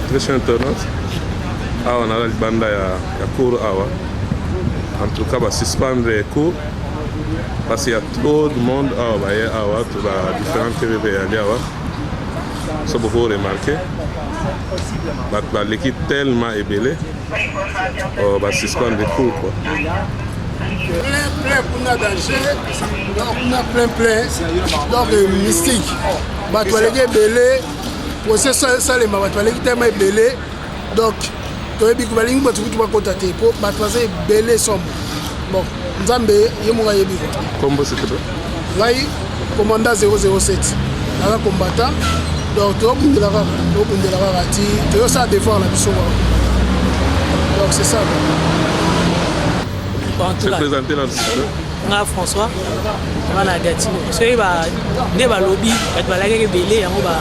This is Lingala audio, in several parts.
très chers internautes. Awa na libanda ya cours awa. En tout cas, va suspendre les cours parce qu'il y a trop de monde awa, tout la différentes TV awa. Ça beaucoup remarqué. L'équipe tellement ébélée, va suspendre les cours quoi. Plein pour danger, donc on a plein, donc mystique. Batoualé belé, procès ça les batoualé tellement belé, donc tu as dit que tu vas contacter pour batouaser belé sombre. Bon, Nzambe yemunga yebi. Combo c'est quoi? Là, commandant 007, là combattant, donc tu as dit tu as ça défendre la mission. Donc c'est ça. Se présenter dans le site. Nga François, on a gâté. Parce que ne ba lobby, ba la guerre belé, on va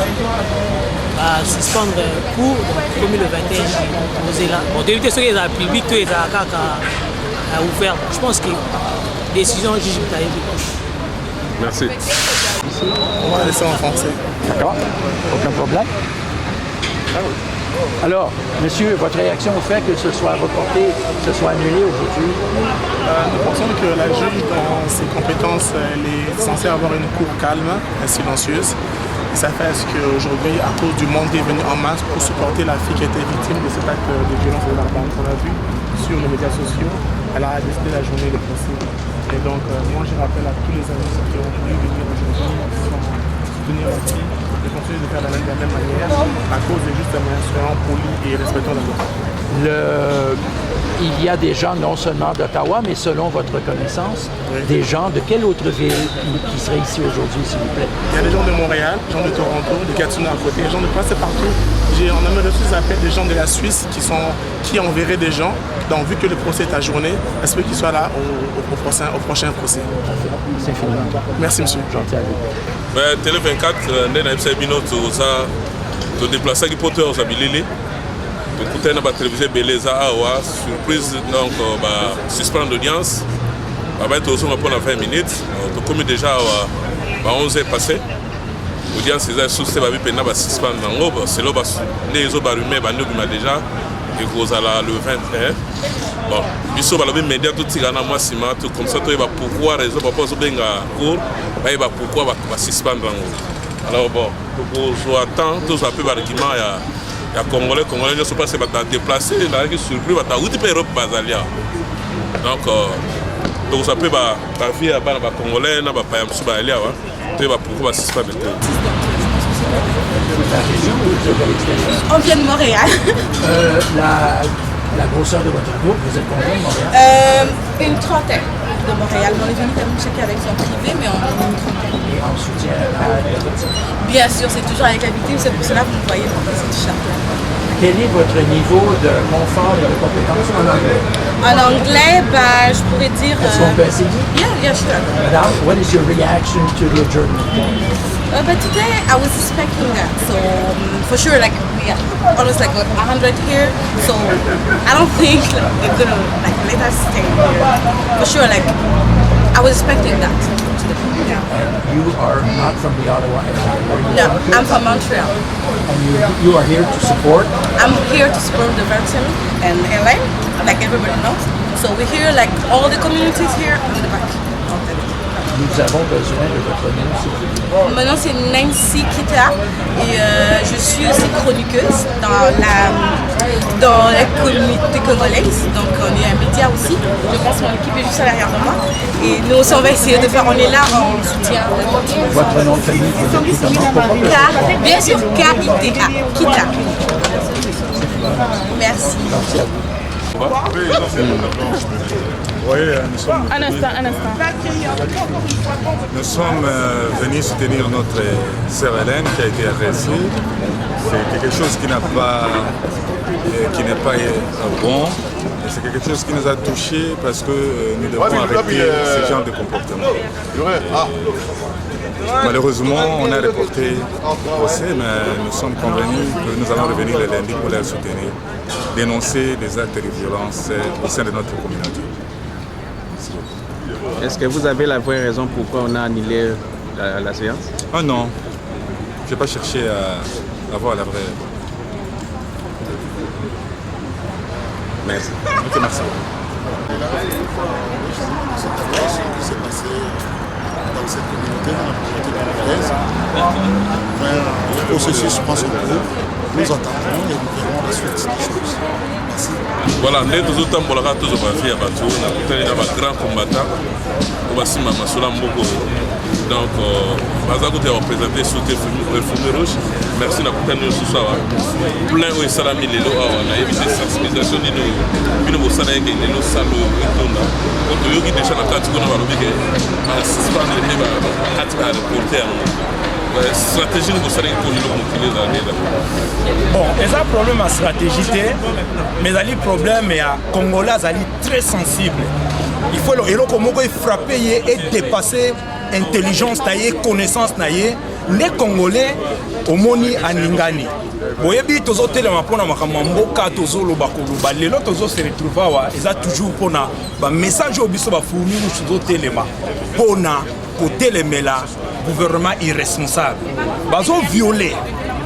suspendre cours comme le 21 posé là. Bon, d'éviter ce que les public tout est à ouvert. Je pense que décision juge Merci. On va laisser en français. D'accord, aucun problème. Alors, monsieur, votre réaction au fait que ce soit reporté, que ce soit annulé aujourd'hui? Nous pensons que la juge, dans ses compétences, elle est censée avoir une cour calme et silencieuse. Et ça fait qu'aujourd'hui, à cause du monde qui est venu en masse pour supporter la fille qui était victime de cet acte de violence de l'arme qu'on a vu sur les médias sociaux, elle a décidé d'ajourner le procès. Et donc, moi, je rappelle à tous les amis qui ont voulu venir aujourd'hui soutenir la fille, de continuer de faire de la même manière, à cause de justement soyons polis et respectons la loi. Il y a des gens non seulement d'Ottawa, mais selon votre connaissance, oui, des gens de quelle autre ville qui seraient ici aujourd'hui, s'il vous plaît? Il y a des gens de Montréal, des gens de Toronto, de Gatineau à côté, des gens de presque partout. On a même reçu des appels des gens de la Suisse qui enverraient des gens. Donc, vu que le procès est ajourné, est-ce qu'ils soient là au prochain procès? C'est fini. Merci, monsieur. Gentil à vous. Télé 24, on a déplacé qui porte aux habilités. Écoutez, on a télévisé Beleza Awa, surprise, donc, suspendre l'audience. On va être au son pendant 20 minutes. Comme déjà, 11 heures passées. L'audience est sous-stée, on va suspendre. C'est là que les autres rumeurs ont déjà. Et vous allez le 21. Bon, il y a des médias qui sont comme ça, pourquoi raison, pourquoi ils vont pourquoi suspendre. Alors bon, pour attendre, tous un peu d'arguments, il y a Congolais qui sont passés à déplacer, il y a des surpris, il y a des Europe basalia. Donc ça peut la vie à les Congolais, pourquoi suspendre. On vient de Montréal. La grosseur de votre groupe, vous êtes combien de Montréal? Une trentaine de Montréal. On est venu checker avec son privé, mais on est une trentaine. Et en soutien à la victime? Bien sûr, c'est toujours avec la victime, c'est pour cela que vous voyez dans ce t-shirt. Quel est votre niveau de confort et de compétence en anglais? En anglais, je pourrais dire... Est-ce qu'on peut essayer? Yeah, sure. Madame, what is your reaction to the adjournment? But today I was expecting that, so for sure, like we are almost like 100 here, so I don't think they're gonna let us stay here. For sure, like I was expecting that. Yeah. And you are not from the Ottawa area? No, I'm from Montreal. And you are here to support? I'm here to support the victim and LA, like everybody knows. So we're here, like all the communities here on the back. Nous avons besoin de votre nom, s'il vous plaît. Mon nom c'est Nancy Kita et je suis aussi chroniqueuse dans la communauté congolaise. Donc on est un média aussi. Je pense que mon équipe est juste à l'arrière de moi. Et nous aussi on va essayer de faire, on est là en soutien. Votre nom de famille, vous dites comment? Bien sûr, K-I-T-A, Kita. Merci. Merci à vous. Oui, nous sommes venus soutenir notre sœur Hélène qui a été agressée. C'est quelque chose qui n'est pas bon. C'est quelque chose qui nous a touchés parce que nous devons arrêter ce genre de comportement. Malheureusement, on a reporté le procès, mais nous sommes convenus que nous allons revenir le lundi pour les soutenir, dénoncer des actes de violence au sein de notre communauté. Est-ce que vous avez la vraie raison pourquoi on a annulé la séance? Ah non, je n'ai pas cherché à avoir la vraie. Merci. Ok, merci. Ce qui s'est passé dans cette communauté, dans la communauté congolaise. Le processus prend son cours. Nous attendons et nous verrons la suite des choses. Merci. Voilà, nous avons tous les grands combattants. Nous avons donc, nous avons représenté sous le fumée rouge. Merci de nous ce soir. Plein de salami les lois, on a évité sensibilisation de nous. Nous avons dit que nous sommes déjà dans la catégorie de stratégie nous savons pour nous bon, il y a un problème à stratégie, mais il y a un problème à Congolais très sensible. Il faut frapper et dépasser intelligence, connaissance, les Congolais au moni aningani. Boyebi tozo telema pona makambo mboka tozo loba koloba lelo tozo se retrouver wa eza toujours pona ba message obiso ba fournir tozo telema pona ko telemela gouvernement irresponsable. Bazo violer,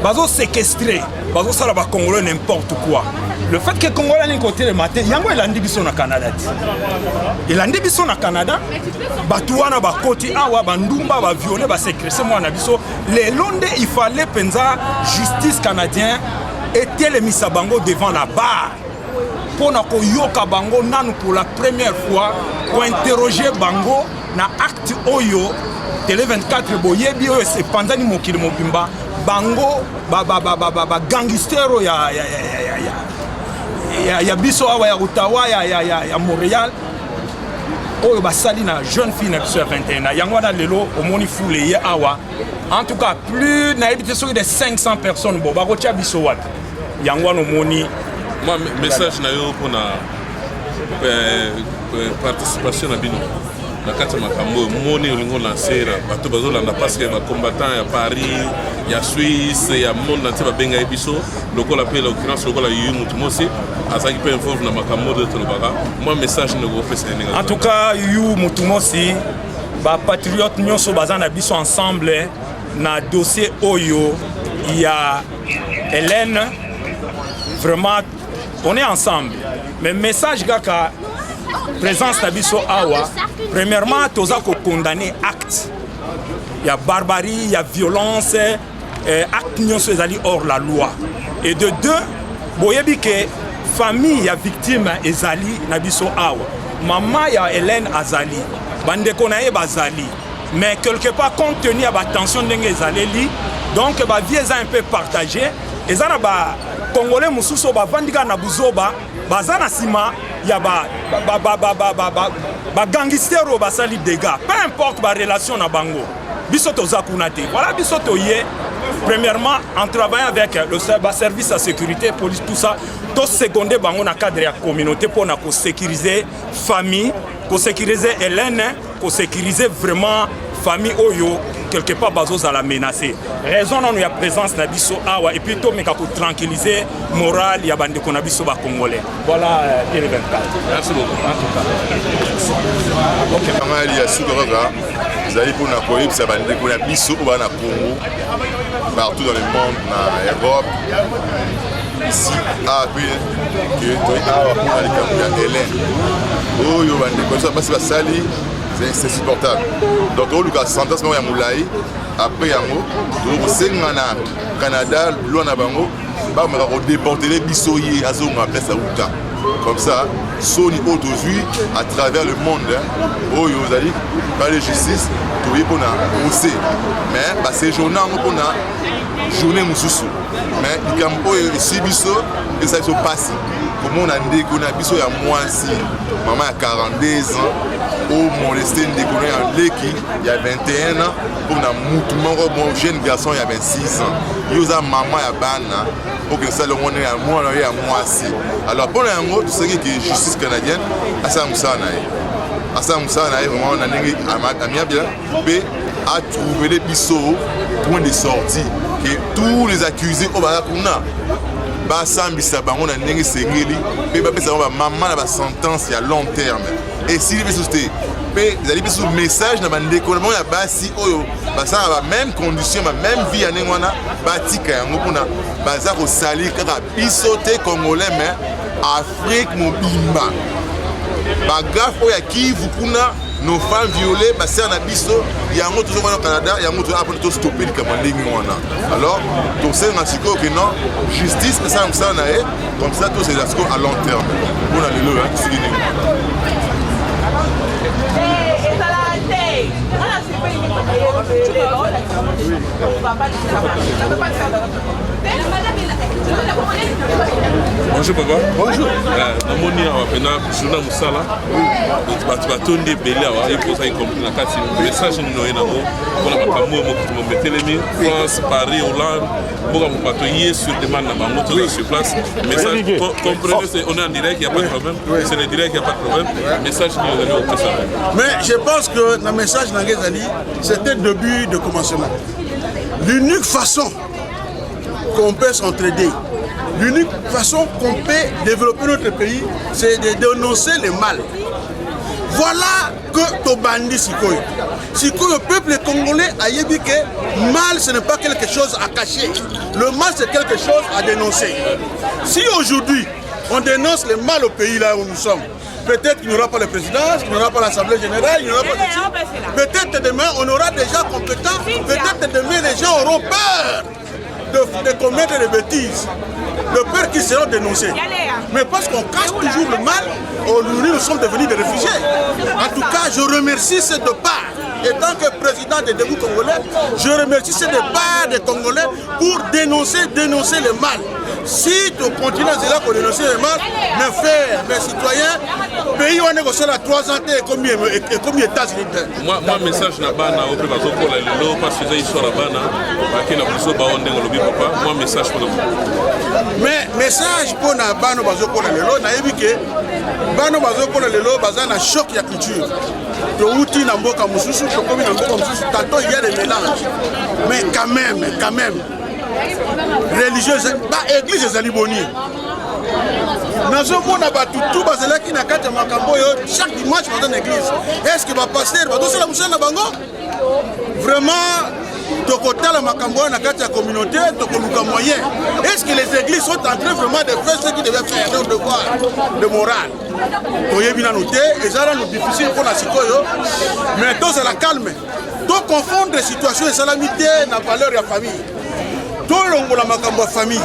bazo séquestrer, bazo sala ba Congolais n'importe quoi. Le fait que Congolais n'est côté le matin, yango elandi biso na Canada. Elandi biso na Canada, batuana ba koti awa bandumba ba violer ba séquestrer moi na biso. Les londe il fallait penza justice canadien était le misa bango devant la barre. Pour na ko yoka bango nanu pour la première fois pour interroger bango na acte oyo télé 24 boyebi oyo c'est panzani mokili mobimba bango ba gangstero ya biso awa ya Ottawa ya Montréal oyo basali na jeune fille na biso ya 21 ans yango na lelo omoni foule ye awa en tout cas plus na ebité soki de 500 personnes bo bakotia biso wapi yango no moni moi message na yo pour na participation na bino na kati makambo moni olingo lancera bato bazolanda parce que ba combattant ya Paris ya Suisse ya monde entier babenga ebiso lokola pe l'occurrence lokola yu mutu mosi azaki pe involve na makambo de tolobaka moi message ne go pesa ninga en tout cas yu mutu mosi ba patriote nyonso bazana biso ensemble na dossier oyo il y a Hélène vraiment on est ensemble mais message gaka présence nabiso awa premièrement toza ko condamner acte il y a barbarie il y a violence acte nyonso ezali hors la loi et de deux boyebi que famille ya victime ezali nabiso awa maman ya Hélène azali bandeko na ye bazali mais quelque part compte tenu à la tension ndenge ezaleli donc ba vie eza un peu partagé ezana ba Congolais mususu ba vandika na buzoba bazana sima ya ba gangstero basali dégâts peu importe ba relation na bango biso toza kuna te voilà biso toye premièrement en travaillant avec le service de sécurité police tout ça to seconder bango na cadre ya communauté pour na ko sécuriser famille ko sécuriser Hélène ko sécuriser vraiment famille oyo quelque part bazos à la menacer raison non y a présence na biso awa et puis to meka ko tranquilliser moral ya bande ko na biso ba congolais voilà télé 24 merci beaucoup en tout cas OK kamali ya sukoka zali pour na koyib sa bande ko na biso ba na Congo partout dans le monde na Europe ici à puis que to awa pour na likambo ya Hélène oyo bande ko sa basi basali c'est insupportable. Donc, on a sentence à Moulaï, après Yango, donc c'est au Canada, loin Bango, on va déporter les bissoyés à Zonga, après ça, comme ça, Sony aujourd'hui, à travers le monde, où vous allez par la justice, tout le monde a procès. Mais ces journées, on a journée Moussoussou. Mais il y a ici, et ça se passe. Comment on a dit qu'on a biso il y a moins si maman a 42 ans au molesté déconné en Leki il y a 21 ans pour na mutumango mon jeune garçon il y a 26 ans il y a maman ya bana pour que ça le monde ya moi il y a moins si alors pour yango tout ce qui est justice canadienne asa musana vraiment on a ngi amia bien b a trouvé les biso point de sortie et tous les accusés au barakuna basambisa bango na ndenge sengeli pe bapesa ba maman na ba sentence ya long terme et si les sociétés pe zali biso message na bandeko na bango ya basi oyo basala ba même condition ba même vie ya ndenge wana batika yango kuna baza ko sali kaka biso te congolais mais Afrique mobimba. Bagaf oya Kivu kuna nos femmes violées, c'est un abysse. Il y a un autre au Canada, il y a un autre après tout stopper le Cameroun. Alors, tout ça, on a dit que non, justice, mais ça, comme ça, tout c'est à long terme. On a le lot, Bonjour papa. Bonjour. Namoni awa pena journal musala. Batu batondi belé awa iposa incompris na kati message nino yenango pona makambo mo metelemi France, Paris, Hollande. Boga bato yé sur demande na bango tout sur place. Message comprenez, on est en direct, il y a pas de problème. C'est le direct, il y a pas de problème. Message nino yenango au ça. Mais je pense que le message Nangezali, c'était le début de commencement. L'unique façon qu'on peut s'entraider, l'unique façon qu'on peut développer notre pays, c'est de dénoncer le mal. Voilà que Tobandi Sikoy. Sikoy, le peuple congolais a dit que mal, ce n'est pas quelque chose à cacher. Le mal, c'est quelque chose à dénoncer. Si aujourd'hui, on dénonce le mal au pays là où nous sommes, peut-être qu'il n'y aura pas de présidence, qu'il n'y aura pas l'Assemblée générale, il n'y aura pas de... Peut-être demain, on aura des gens compétents, peut-être demain, les gens auront peur de commettre des bêtises, de peur qu'ils seront dénoncés. Mais parce qu'on cache toujours le mal, nous sommes devenus des réfugiés. En tout cas, je remercie ces deux parts. Et tant que président des débuts congolais, je remercie ces deux parts des Congolais pour dénoncer le mal. Si tu continues à dire qu'on dénonce le mal, mes frères, mes citoyens, pays où on négocié à 3 ans et combien États-Unis. Moi, message là-bas, parce que j'ai histoire là-bas, moi, message pour nous. Mais message pour nous, Bano Bazoko Lelo, naïbi que Bano Bazoko Lelo, Bazan a choc de la culture. Touti Namboka Moussou, Tokomi Namboka Moussou, tantôt il y a des mélanges. Mais quand même. Religieuse, église des Aliboni. Nazomona batutu bazalaki na kati ya makambo yo chaque dimanche dans une église. Est-ce que va passer va dosala musala bango? Vraiment tokotala makambo na kati ya communauté tokoluka moyen. Est-ce que les églises sont en train vraiment de faire ce qu'ils devaient faire leur devoir de morale? Toyebi na noté et ça rend difficile pour la sikoyo. Mais tous à la calme. Donc confondre les situations et salamité na valeur de la famille. Tout le monde a ma famille.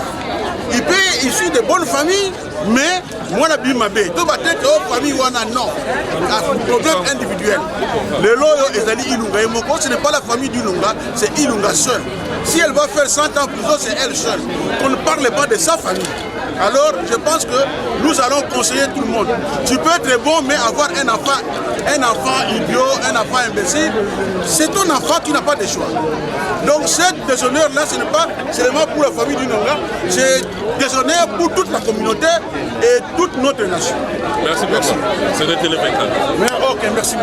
Il peut être issu de bonnes familles, mais moi, la bimabé. Tout va être une famille ou non. Un problème individuel. Le loyo est allé Ilunga. Et mon compte, ce n'est pas la famille d'Ilunga, c'est Ilunga seul. Si elle va faire 100 ans plus tôt, c'est elle seule. On ne parle pas de sa famille. Alors, je pense que nous allons conseiller tout le monde. Tu peux être bon, mais avoir un enfant idiot, un enfant imbécile, c'est ton enfant qui n'a pas de choix. Donc, cette déshonneur-là, ce n'est pas seulement pour la famille du Nonga, c'est déshonneur pour toute la communauté et toute notre nation. Merci beaucoup. C'est le Télé 24. Ok, merci.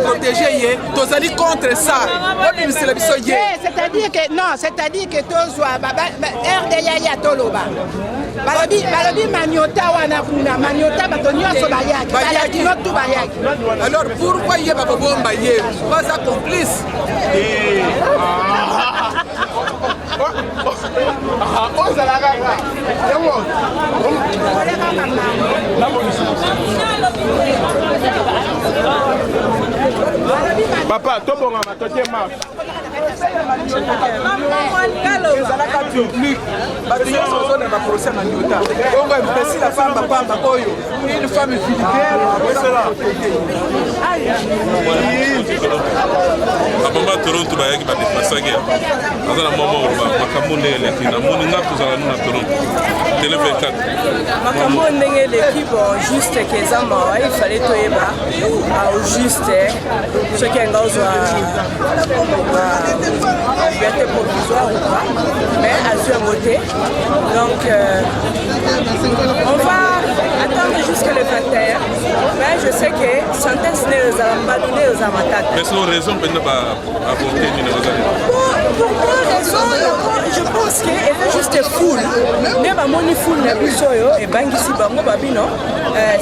protéger tozali contre ça. C'est-à-dire que non, c'est-à-dire que tozwa RDA ya toloba. Balobi maniota wana kuna maniota bato nyonso bayaki no tout bayaki. Alors pourquoi yé ba bomba yé pas ça complice. Papa, tout bon, matoke ma. Une femme filière. bamama Toronto bayaki badeplasaki aza na mwa makambo ndenge eleki namoni nga tozala nu na Toronto tele 24 makambo ndenge eleki bon juste keza mawa ifale toyeba au juste soki anga ozwa liberté provisoire ou pas mais azwi yango te donc on va attendre jusqu'à le 21 mais je sais que sentence ne ezala mbadu nde ezala matata mais c'est une raison mpenza baavorte nini ozali pour quelle raison je pense que eza juste foule nde bamoni foule na biso oyo ebangisi bango babino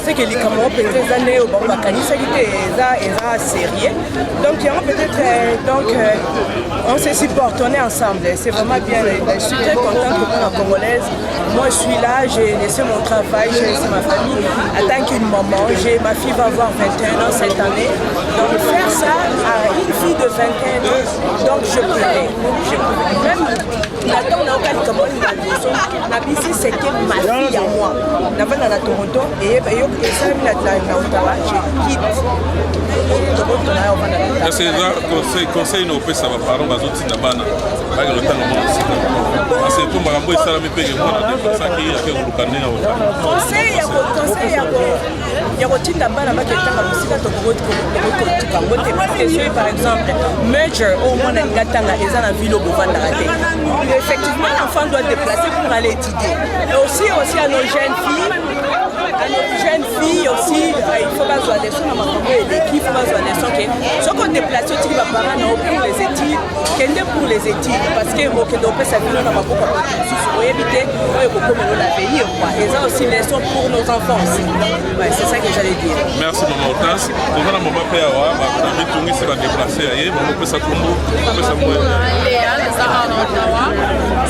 c'est que likambo mpenza eza nde oyo bango bakanisaki te eza sérieux donc yango peut-être donc on se supporte, on est ensemble, c'est vraiment bien. Je suis très contente pour la Congolaise. Moi je suis là, j'ai laissé mon travail, j'ai laissé ma famille. En tant qu'une maman, ma fille va avoir 21 ans cette année. Donc faire ça à une fille de 21 ans, donc je pleurais. Même Nathan n'a aucun Cameroun dans la maison. La BC c'était ma fille à moi. N'a pas dans la Toronto et ça na Ottawa, je quitte. C'est conseil no pesa ba parents bazotinda bana baki lotanga mo sika parce que pour makambo esalami peke mwana saki yake koluka ndenge conseil ya kotinda bana baki etanga mosika tokokotikango te parce que soki par exemple major oyo mwana lingatanga eza na ville obovandaka te effectivement l'enfant doit déplacer pour aller étudier et aussi à nos jeunes filles aussi il faut bazwa leçon na makambo eleki il faut bazwa leçon ke soki odéplace otiki baparent nao pour les études kende pour les études parce que okende opesa bino na maboko ya bato mosusu oyebi te oyo ekokomelo l'avenir quoi eza aussi leçon pour nos enfants aussi c'est ça que j'allais dire merci maman Otas toza na mama mpe awa bamitungisi badéplace ya ye mama opesa kombo opesa moyea eza awa na Ottawa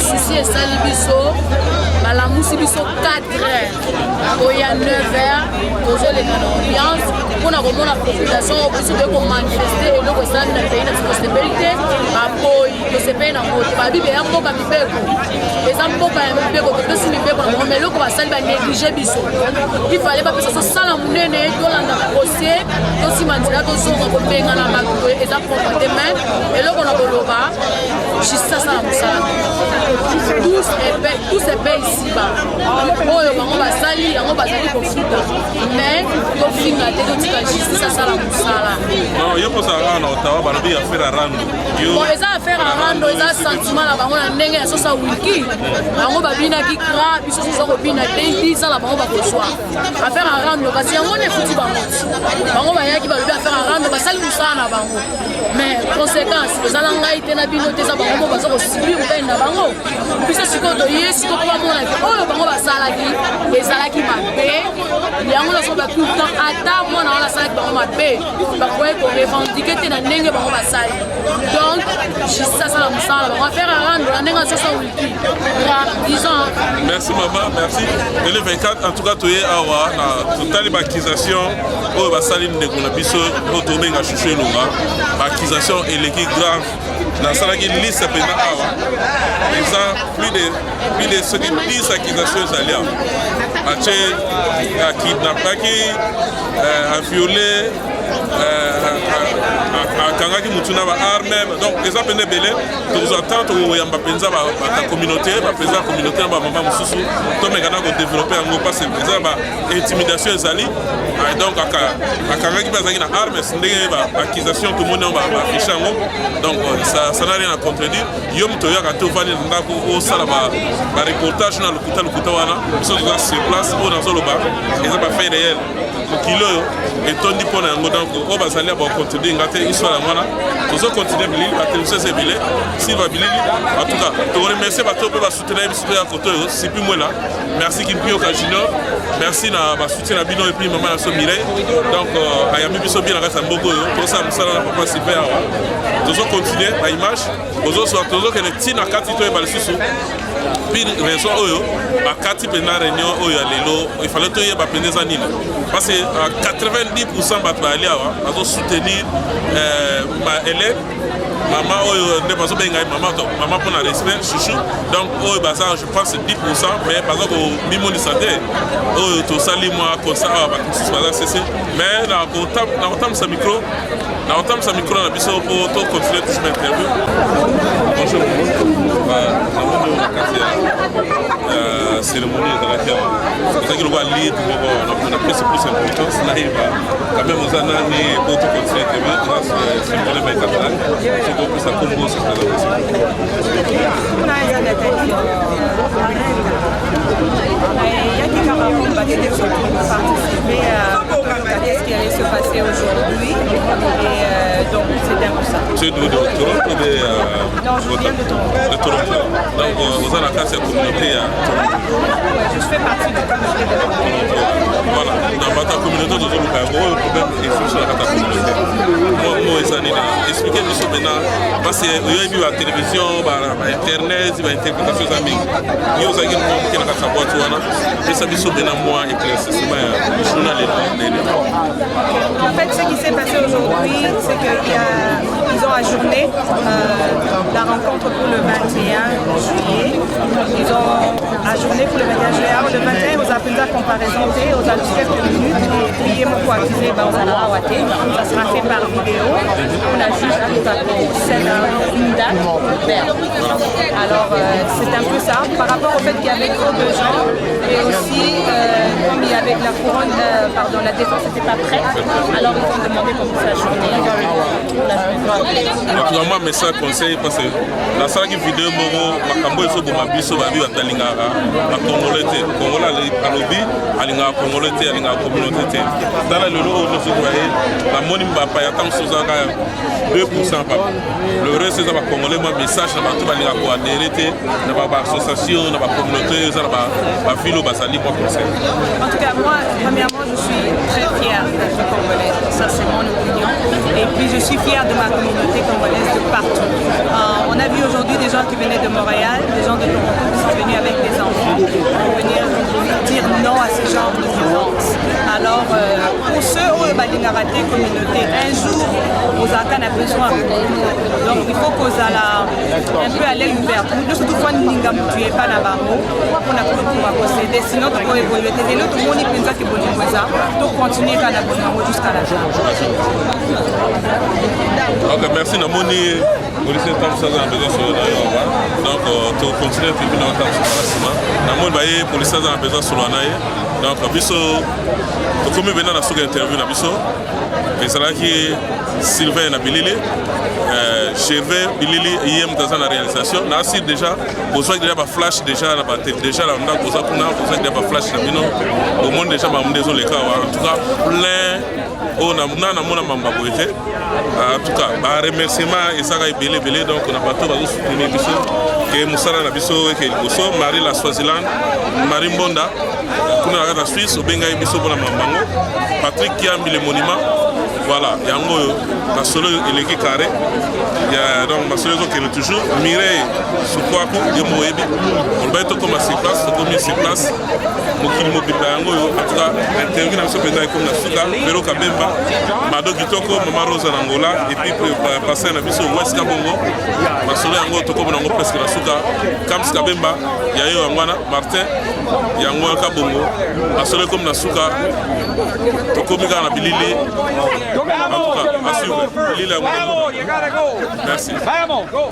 susi esali biso balamusi biso 4 heures oya 9 heures tozoleka na ambiance mpona komona population biso toye komanifeste eloko esalami na pays na biso tosepeli te baboyi tosepeli na moto babibe ya mboka mibeko eza mboka ya mibeko topesi mibeko na bango ma eloko basali banéglige biso ifale bapesa sosala monene tolanda dossier tosima nzela tozonga kobenga na bato eza propre te mai eloko na koloba justice asala mosala tous epe isiba oyo bango basali yango bazali kofuta mais tofinga te totika justice asala mosala yo kozala na Ottawa balobi affaire arando bon eza affaire arando eza sentiment na bango na ndenge ya sosa wiki bango babinaki kra biso sosa kobina te isala bango bakozwa affaire arando kasi yango nefuti bango bayaki balobi affaire arando basali mosala na bango mais conséquence ezala ngai te na bino te eza bango mo baza kosubir motani na bango biso sikoyo toye sikoyo mpo bamonaki oyo bango basalaki ezalaki mabe yango naso tout le temps ata mwana wana asalaki bango mabe bakoki korevendike te na ndenge bango basali donc justice asala mosala bango affaire arando na ndenge asosa wiki disons merci maman merci tele 24 en tout cas toye awa na totali baakisation oyo basali ndeko na biso oyo tobenga chuchu elonga baakisation eleki grave nasalaki liste mpenza awa eza plus de soki 10 accusations ezali awa atie akidnapaki aviole akangaki mutu na baarme donc eza mpenza ebele tokozwa temps tokoyamba mpenza bacommunauté bapenza ya communauté na bamama mosusu tomekana kodeveloppe yango parce eza baintimidation ezali donc akangaki mpe azalaki na armes ndenge baaccusation tomoni yango baafishe yango donc ça n'a rien à contredire yo moto oyoka te ovandi na ndako osala bareportage na lokuta wana biso toza sur place oyo nazoloba eza bafai réel mokili oyo etondi mpo na yango donc oyo bazali ya bacontinue nga te histoire yango wana tozocontinue bilili batelevizio eza ebele silva bilili en tout cas tokoremercie bato mpe basoutenir biso mpe ya koto oyo sipi mwela merci kimpioka junior merci na basoutien na bino epuis mama na so Mireille donc ayambi biso bien na kati ya mboka oyo tosala mosala na papa silver awa tozocontinue baimage tozokende ntina kati toyeba lisusu puis raison oyo bakati pena réunion oyo ya lelo il fallait toyeba pendeza nini parce que 90% bato baali awa bazosoutenir baélève mama oyo nde bazobenga ye mama mpona respect chouchou donc oyo baza je pense 10% mais baza komimonisa te oyo tosali mwa constat awa bato mosusu baza cese mais nakotambwisa micro na biso mpo tocontinue toujours interview. Bonjour, namoni na kati ya cérémonie ezalaki awa ozalaki lokwa lead moko napesi plus importance nayeba quand même oza nani po tocontinue interview grâce cérémonie baekatala sokopesa kombo se participer à ce qui allait se passer aujourd'hui et donc c'était un peu ça. Tu es de Toronto ou de non, je viens de Toronto. De Toronto. Donc vous avez la classe communauté à Toronto. Je fais partie de la communauté de Toronto. Voilà. Dans votre communauté, vous avez un gros problème et sur la communauté. Moi, expliquez-nous ça maintenant. Parce qu'il y a eu la télévision, Internet, l'interprétation des amis. Nous avons eu la boîte. Et ça, c'est bien moi éclaircissement du journal. En fait, ce qui s'est passé aujourd'hui, c'est qu'ils ont ajourné la rencontre pour le 21 juillet. Ils ont ajourné pour le 21 juillet. Alors, le 21, aux appels à comparaison, aux quelques minutes, et puis mon accusé ça sera fait par vidéo. On a juste une date. Alors, c'est un peu ça. Par rapport au fait qu'il y avait trop de gens, et aussi, comme il y avait la couronne, la défense n'était pas prête, alors ils ont demandé qu'on puisse ajourner la journée. Naturellement, mais ça conseille parce que la salle qui vidéo moro makambo eso boma biso babi batalingaka ba congolais te congolais alobi alinga congolais te alinga communauté te tala lelo no se voyez la moni mbapa ya tam sozaka 2% papa le reste c'est ba congolais moi message na bato balinga ko adhérer te na ba association na ba communauté ça ba filo basali moi conseil. En tout cas moi premièrement je suis très fière d'être congolaise, ça c'est mon opinion, et puis je suis fière de ma communauté congolaise de partout. On a vu aujourd'hui des gens qui venaient de Montréal, des gens de Toronto qui sont venus avec des enfants pour venir dire non à ce genre de violence. Alors pour ceux où ils ont raté communauté, un jour aux Arcanes a besoin, donc il faut qu'on ait un peu à l'aile ouverte. Nous surtout quand nous ne pas dans Bamo, on a pouvoir posséder, sinon tu peux évoluer. Et l'autre monde il pense que bon ça, donc continuer à la jusqu'à la fin. Ok, merci Namoni. Policier Tamsa a besoin sur le donc tu continues à faire dans le Namoni baye policier a besoin sur le donc biso to comme venant à cette interview na biso et ça là qui Sylvain na Bilili Chevet Bilili hier dans la réalisation na aussi déjà besoin déjà ba flash déjà la batterie déjà là on a besoin déjà ba flash na bino au monde déjà ba mdezo les cas en tout cas plein on a mona mamba boité en tout cas ba remerciement et ça ga belé donc on a pas tout va soutenir biso que musala na biso et que Bosso Marie la Swaziland Marie Mbonda kuna la Suisse au benga biso bona mambango Patrick Kiambi le monument voilà yango la solo eleki carré ya donc ma solo qui est toujours Mireille Soukwaku et Moebi on va être comme sur place comme sur place mokili mobimba yango en tout cas interview na biso pendant comme na suka Vero Kabemba Mado Kitoko Mama Rosa Angola et puis passer na biso West Kabongo ma solo yango to comme nango presque na suka Kams Kabemba yayo ngwana Martin yango Kabongo ma solo comme na suka to comme na Bilili en tout cas à suivre Bilili merci. Vamos, go.